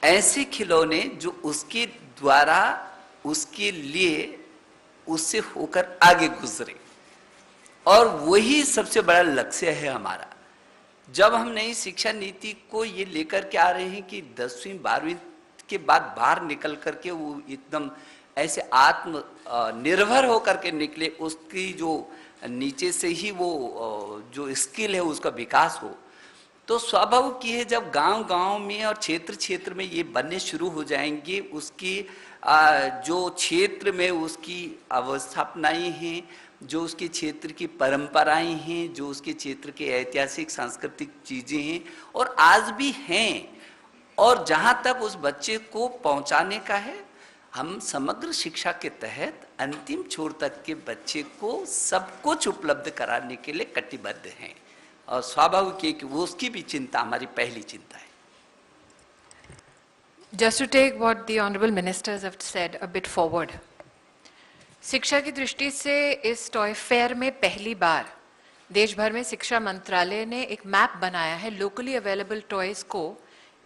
ऐसे खिलौने जो उसके द्वारा उसके लिए उससे होकर आगे गुजरे, और वही सबसे बड़ा लक्ष्य है हमारा। जब हम नई शिक्षा नीति को ये लेकर के आ रहे हैं कि 10वीं 12वीं के बाद बाहर निकल करके वो एकदम ऐसे आत्म निर्भर होकर के निकले, उसकी जो नीचे से ही वो जो स्किल है उसका विकास हो, तो स्वाभाविक की है जब गांव-गांव में और क्षेत्र-क्षेत्र में ये बनने शुरू हो जाएंगे, उसकी जो क्षेत्र में उसकी अवस्थापनाएं हैं, जो उसके क्षेत्र की परंपराएं हैं, जो उसके क्षेत्र के ऐतिहासिक सांस्कृतिक चीजें हैं और आज भी हैं, और जहां तक उस बच्चे को पहुंचाने का है, हम समग्र शिक्षा के तहत अंतिम छोर तक के बच्चे को सब कुछ उपलब्ध कराने के लिए कटिबद्ध हैं, और स्वाभाविक है कि वो उसकी भी चिंता हमारी पहली चिंता है। Just to take what the honorable ministers have said a bit forward, शिक्षा की दृष्टि से इस टॉय फेयर में पहली बार देश भर में शिक्षा मंत्रालय ने एक मैप बनाया है लोकली अवेलेबल टॉयज को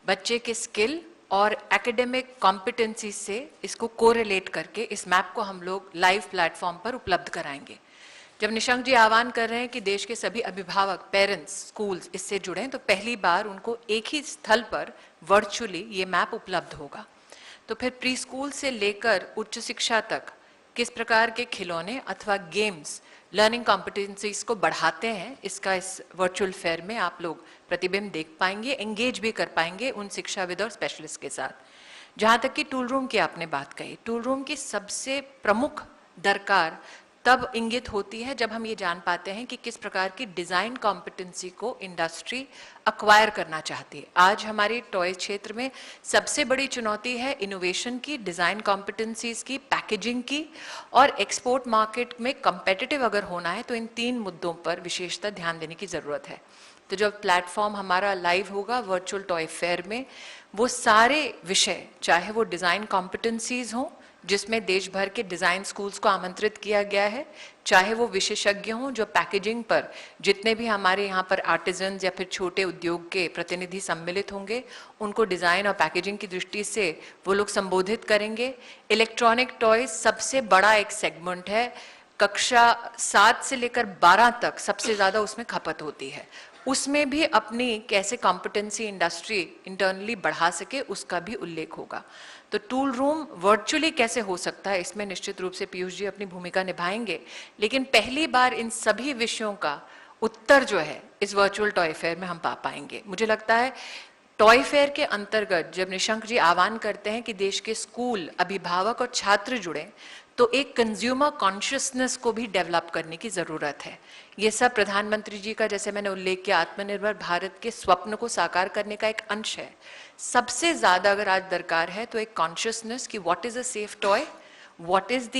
बच्चे के स्किल और एकेडमिक कॉम्पिटेंसी से इसको कोरिलेट करके इस मैप को हम लोग लाइव प्लेटफॉर्म पर उपलब्ध कराएंगे। जब निशंक जी आह्वान कर रहे हैं कि देश के सभी अभिभावक, पेरेंट्स, स्कूल्स इससे जुड़ें, तो पहली बार उनको एक ही स्थल पर वर्चुअली ये मैप उपलब्ध होगा। तो फिर प्री स्कूल से लेकर उच्च शिक्षा तक किस प्रकार के खिलौने अथवा गेम्स लर्निंग कॉम्पिटेंसीज को बढ़ाते हैं, इसका इस वर्चुअल फेयर में आप लोग प्रतिबिंब देख पाएंगे, एंगेज भी कर पाएंगे उन शिक्षाविद और स्पेशलिस्ट के साथ। जहाँ तक कि टूल रूम की आपने बात कही, टूल रूम की सबसे प्रमुख दरकार तब इंगित होती है जब हम ये जान पाते हैं कि किस प्रकार की डिजाइन कॉम्पिटेंसी को इंडस्ट्री अक्वायर करना चाहती है। आज हमारी टॉय क्षेत्र में सबसे बड़ी चुनौती है इनोवेशन की, डिजाइन कॉम्पिटेंसीज की, पैकेजिंग की, और एक्सपोर्ट मार्केट में कंपेटिटिव अगर होना है तो इन 3 मुद्दों पर विशेषतः ध्यान देने की जरूरत है। तो जब प्लेटफॉर्म हमारा लाइव होगा वर्चुअल टॉय फेयर में, वो सारे विषय, चाहे वो डिजाइन कॉम्पिटेंसीज हों जिसमें देश भर के डिजाइन स्कूल्स को आमंत्रित किया गया है, चाहे वो विशेषज्ञ हों जो पैकेजिंग पर, जितने भी हमारे यहाँ पर आर्टिजन्स या फिर छोटे उद्योग के प्रतिनिधि सम्मिलित होंगे उनको डिजाइन और पैकेजिंग की दृष्टि से वो लोग संबोधित करेंगे। इलेक्ट्रॉनिक टॉयज सबसे बड़ा एक सेगमेंट है, कक्षा 7 से लेकर 12 तक सबसे ज्यादा उसमें खपत होती है। उसमें भी अपनी कैसे कॉम्पिटेंसी इंडस्ट्री इंटरनली बढ़ा सके उसका भी उल्लेख होगा। तो टूल रूम वर्चुअली कैसे हो सकता है, इसमें निश्चित रूप से पीयूष जी अपनी भूमिका निभाएंगे, लेकिन पहली बार इन सभी विषयों का उत्तर जो है इस वर्चुअल टॉय फेयर में हम पा पाएंगे। मुझे लगता है टॉय फेयर के अंतर्गत जब निशंक जी आह्वान करते हैं कि देश के स्कूल, अभिभावक और छात्र जुड़े, तो एक कंज्यूमर कॉन्शियसनेस को भी डेवलप करने की जरूरत है। ये सब प्रधानमंत्री जी का, जैसे मैंने उल्लेख किया, आत्मनिर्भर भारत के स्वप्न को साकार करने का एक अंश है। सबसे ज्यादा अगर आज दरकार है तो एक कॉन्शियसनेस कि what is a safe toy, what is the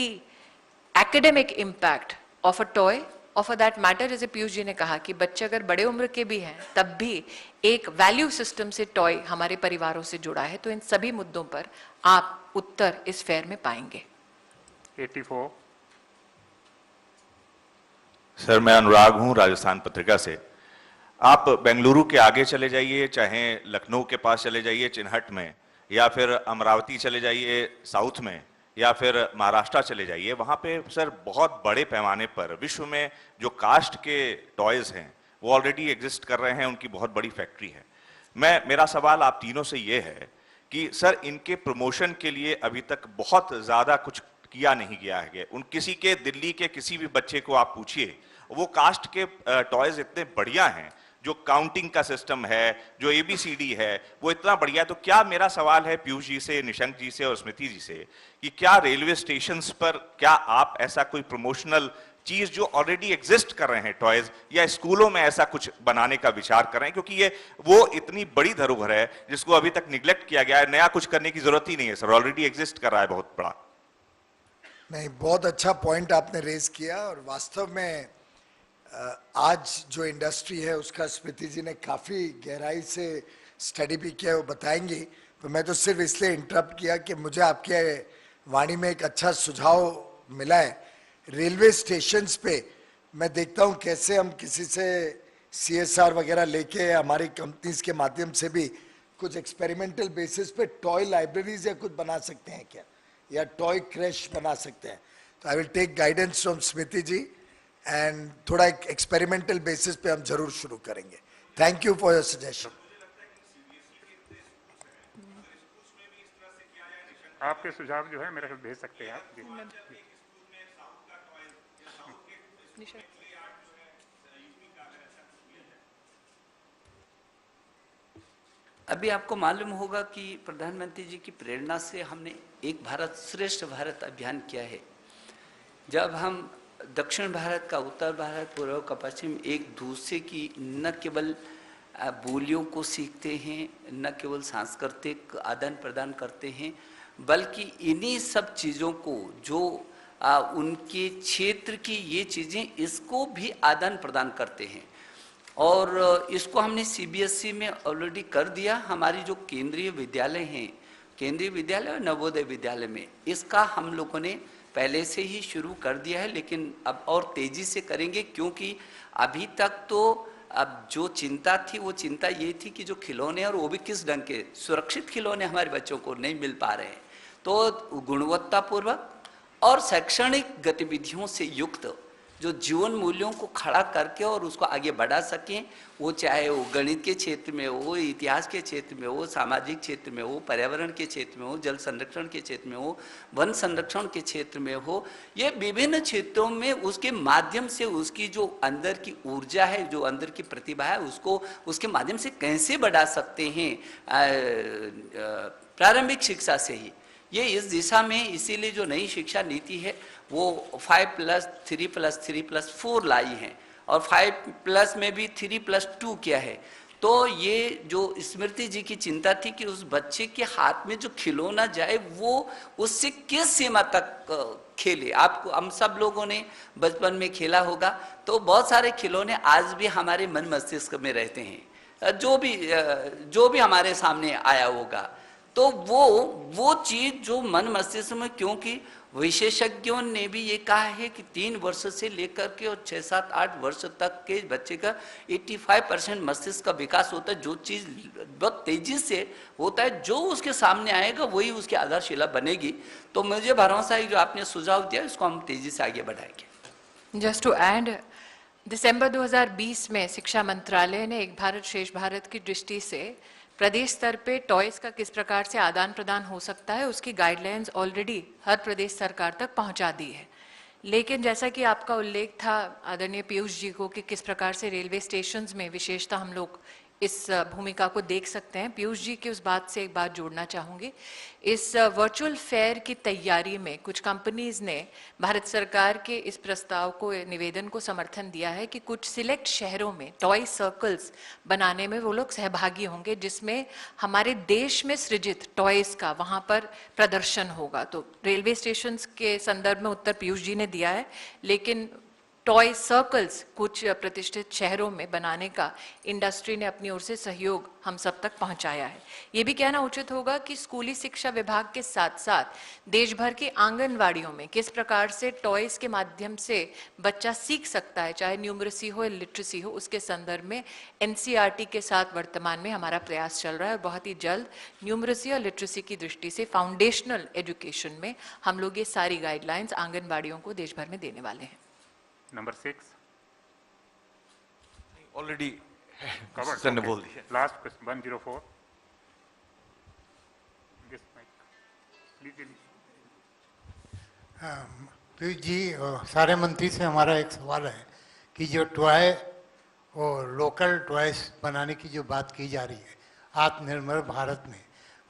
academic impact of a toy, और फॉर दैट मैटर, जैसे पीयूष जी ने कहा कि बच्चे अगर बड़े उम्र के भी हैं तब भी एक वैल्यू सिस्टम से टॉय हमारे परिवारों से जुड़ा है। तो इन सभी मुद्दों पर आप उत्तर इस फेयर में पाएंगे। 84। सर, मैं अनुराग हूं, राजस्थान पत्रिका से। आप बेंगलुरु के आगे चले जाइए, चाहे लखनऊ के पास चले जाइए चिन्हट में, या फिर अमरावती चले जाइए साउथ में, या फिर महाराष्ट्र चले जाइए, वहाँ पे सर बहुत बड़े पैमाने पर विश्व में जो कास्ट के टॉयज़ हैं वो ऑलरेडी एग्जिस्ट कर रहे हैं, उनकी बहुत बड़ी फैक्ट्री है। मेरा सवाल आप तीनों से ये है कि सर इनके प्रमोशन के लिए अभी तक बहुत ज़्यादा कुछ किया नहीं गया है। उन किसी के, दिल्ली के किसी भी बच्चे को आप पूछिए, वो कास्ट के टॉयज़ इतने बढ़िया हैं, जो काउंटिंग का सिस्टम है, जो ABCD है, वो इतना बढ़िया है। तो क्या, मेरा सवाल है पीयूष जी से, निशंक जी से और स्मृति जी से, कि क्या रेलवे स्टेशंस पर क्या आप ऐसा कोई प्रमोशनल चीज जो ऑलरेडी एग्जिस्ट कर रहे हैं टॉयज, या स्कूलों में ऐसा कुछ बनाने का विचार कर रहे हैं? क्योंकि ये वो इतनी बड़ी धरोहर है जिसको अभी तक निग्लेक्ट किया गया है, नया कुछ करने की जरूरत ही नहीं है सर, ऑलरेडी एग्जिस्ट कर रहा है बहुत बड़ा। नहीं, बहुत अच्छा पॉइंट आपने रेज किया, और वास्तव में आज जो इंडस्ट्री है उसका स्मृति जी ने काफ़ी गहराई से स्टडी भी किया है, वो बताएंगी। तो मैं तो सिर्फ इसलिए इंटरप्ट किया कि मुझे आपके वाणी में एक अच्छा सुझाव मिला है। रेलवे स्टेशंस पे मैं देखता हूँ कैसे हम किसी से CSR वगैरह लेके हमारी कंपनीज के माध्यम से भी कुछ एक्सपेरिमेंटल बेसिस पे टॉय लाइब्रेरीज या कुछ बना सकते हैं क्या, या टॉय क्रैश बना सकते हैं। तो I will take guidance from Smriti ji, and थोड़ा एक एक्सपेरिमेंटल बेसिस पे हम जरूर शुरू करेंगे। Thank you for your suggestion. आपके सुझाव जो है मेरे साथ भेज सकते हैं आप। अभी आपको मालूम होगा कि प्रधानमंत्री जी की प्रेरणा से हमने एक भारत श्रेष्ठ भारत अभियान किया है। जब हम दक्षिण भारत का, उत्तर भारत, पूर्व का पश्चिम, एक दूसरे की न केवल बोलियों को सीखते हैं, न केवल सांस्कृतिक आदान प्रदान करते हैं, बल्कि इन्हीं सब चीज़ों को जो उनके क्षेत्र की ये चीज़ें, इसको भी आदान प्रदान करते हैं। और इसको हमने CBSE में ऑलरेडी कर दिया। हमारी जो केंद्रीय विद्यालय हैं, केंद्रीय विद्यालय और नवोदय विद्यालय में इसका हम लोगों ने पहले से ही शुरू कर दिया है, लेकिन अब और तेज़ी से करेंगे, क्योंकि अभी तक तो अब जो चिंता थी वो चिंता ये थी कि जो खिलौने और वो भी किस ढंग के सुरक्षित खिलौने हमारे बच्चों को नहीं मिल पा रहे हैं, तो गुणवत्तापूर्वक और शैक्षणिक गतिविधियों से युक्त जो जीवन मूल्यों को खड़ा करके और उसको आगे बढ़ा सकें, वो चाहे वो गणित के क्षेत्र में हो, इतिहास के क्षेत्र में हो, सामाजिक क्षेत्र में हो, पर्यावरण के क्षेत्र में हो, जल संरक्षण के क्षेत्र में हो, वन संरक्षण के क्षेत्र में हो, ये विभिन्न क्षेत्रों में उसके माध्यम से उसकी जो अंदर की ऊर्जा है, जो अंदर की प्रतिभा है, उसको उसके माध्यम से कैसे बढ़ा सकते हैं प्रारंभिक शिक्षा से ही। ये इस दिशा में इसीलिए जो नई शिक्षा नीति है वो 5+3+3+4 लाई है और 5+ में भी 3+2 किया है। तो ये जो स्मृति जी की चिंता थी कि उस बच्चे के हाथ में जो खिलौना जाए वो उससे किस सीमा तक खेले। आपको हम सब लोगों ने बचपन में खेला होगा, तो बहुत सारे खिलौने आज भी हमारे मन मस्तिष्क में रहते हैं, जो भी हमारे सामने आया होगा। तो वो चीज जो मन मस्तिष्क में, क्योंकि विशेषज्ञों ने भी ये कहा है कि 3 वर्ष से लेकर के और 6, 7, 8 वर्ष तक के बच्चे का 85% मस्तिष्क का विकास होता है। जो चीज बहुत तेजी से होता है, जो उसके सामने आएगा वही उसकी आधारशिला बनेगी। तो मुझे भरोसा है जो आपने सुझाव दिया इसको हम तेजी से आगे बढ़ाएंगे। जस्ट टू ऐड, दिसंबर 2020 में शिक्षा मंत्रालय ने एक भारत श्रेष्ठ भारत की दृष्टि से प्रदेश स्तर पे टॉयज का किस प्रकार से आदान प्रदान हो सकता है उसकी गाइडलाइंस ऑलरेडी हर प्रदेश सरकार तक पहुंचा दी है। लेकिन जैसा कि आपका उल्लेख था आदरणीय पीयूष जी को कि किस प्रकार से रेलवे स्टेशंस में विशेषता हम लोग इस भूमिका को देख सकते हैं, पीयूष जी की उस बात से एक बात जोड़ना चाहूँगी। इस वर्चुअल फेयर की तैयारी में कुछ कंपनीज ने भारत सरकार के इस प्रस्ताव को, निवेदन को समर्थन दिया है कि कुछ सिलेक्ट शहरों में टॉय सर्कल्स बनाने में वो लोग सहभागी होंगे, जिसमें हमारे देश में सृजित टॉयज का वहाँ पर प्रदर्शन होगा। तो रेलवे स्टेशन के संदर्भ में उत्तर पीयूष जी ने दिया है, लेकिन टॉय सर्कल्स कुछ प्रतिष्ठित शहरों में बनाने का इंडस्ट्री ने अपनी ओर से सहयोग हम सब तक पहुंचाया है। ये भी कहना उचित होगा कि स्कूली शिक्षा विभाग के साथ साथ देश भर की आंगनवाड़ियों में किस प्रकार से टॉयज के माध्यम से बच्चा सीख सकता है, चाहे न्यूमरेसी हो या लिटरेसी हो, उसके संदर्भ में एनसीईआरटी के साथ वर्तमान में हमारा प्रयास चल रहा है और बहुत ही जल्द न्यूमरेसी और लिटरेसी की दृष्टि से फाउंडेशनल एजुकेशन में हम लोग ये सारी गाइडलाइंस आंगनवाड़ियों को देश भर में देने वाले हैं। Number 6. Already Covered. सर ने Okay. बोल दिया। Last question 104. This mic. Please. Piyush ji, सारे मंत्री से हमारा एक सवाल है कि जो टॉय और लोकल टॉयज बनाने की जो बात की जा रही है आत्मनिर्भर भारत में,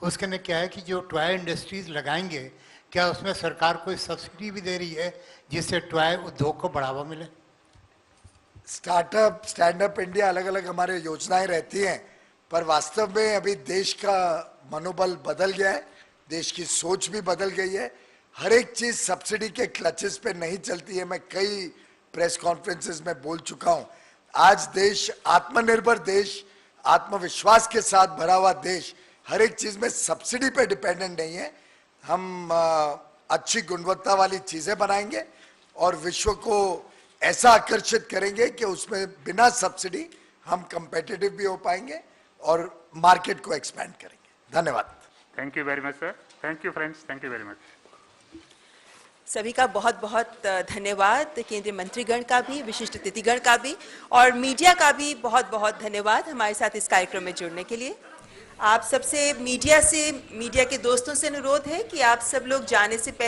उसके ने क्या है कि जो टॉय इंडस्ट्रीज लगाएंगे, क्या उसमें सरकार कोई सब्सिडी भी दे रही है जिससे टॉय उद्योग को बढ़ावा मिले? स्टार्टअप, स्टैंड अप इंडिया, अलग अलग हमारे योजनाएं रहती हैं, पर वास्तव में अभी देश का मनोबल बदल गया है, देश की सोच भी बदल गई है। हर एक चीज सब्सिडी के क्लचेस पे नहीं चलती है। मैं कई प्रेस कॉन्फ्रेंसेस में बोल चुका हूं, आज देश आत्मनिर्भर देश, आत्मविश्वास के साथ भरा हुआ देश हर एक चीज में सब्सिडी पे डिपेंडेंट नहीं है। हम अच्छी गुणवत्ता वाली चीजें बनाएंगे और विश्व को ऐसा आकर्षित करेंगे कि उसमें बिना सब्सिडी हम कंपेटिटिव भी हो पाएंगे और मार्केट को एक्सपैंड करेंगे। धन्यवाद। Thank you very much, sir. Thank you, friends. Thank you very much. सभी का बहुत बहुत धन्यवाद, केंद्रीय मंत्रीगण का भी, विशिष्ट अतिथिगण का भी और मीडिया का भी बहुत बहुत धन्यवाद हमारे साथ इस कार्यक्रम में जुड़ने के लिए। आप सबसे मीडिया के दोस्तों से अनुरोध है कि आप सब लोग जाने से पहले